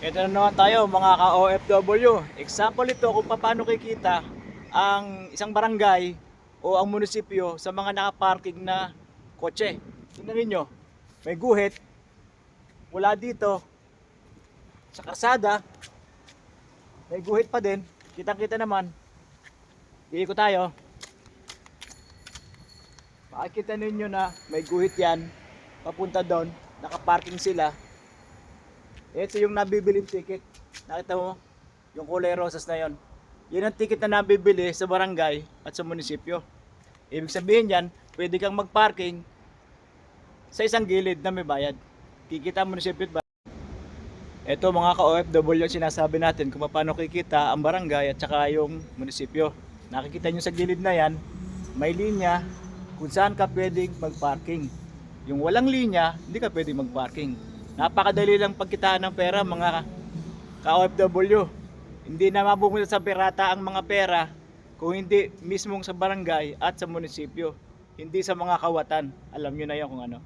Ito na naman tayo mga ka-OFW. Example ito kung paano kikita ang isang barangay o ang munisipyo sa mga nakaparking na kotse. Tingnan ninyo, may guhit mula dito sa kalsada, may guhit pa din. Kitang-kita naman. Iikot tayo. Makikita ninyo na may guhit yan. Papunta doon, nakaparking sila. Ito yung nabibiling ticket. Nakita mo? Yung kulay rosas na yon. Yan ang ticket na nabibili sa barangay at sa munisipyo. Ibig sabihin yan, pwede kang magparking sa isang gilid na may bayad. Kikita ang munisipyo ba? Ito mga ka-OFW yung sinasabi natin kung paano kikita ang barangay at saka yung munisipyo. Nakikita nyo sa gilid na yan, may linya kung saan ka pwedeng magparking. Yung walang linya, hindi ka pwedeng magparking. Napakadali lang pagkitaan ng pera mga ka-OFW. Hindi na mapupunta sa pirata ang mga pera kung hindi mismong sa barangay at sa munisipyo. Hindi sa mga kawatan. Alam nyo na yan kung ano.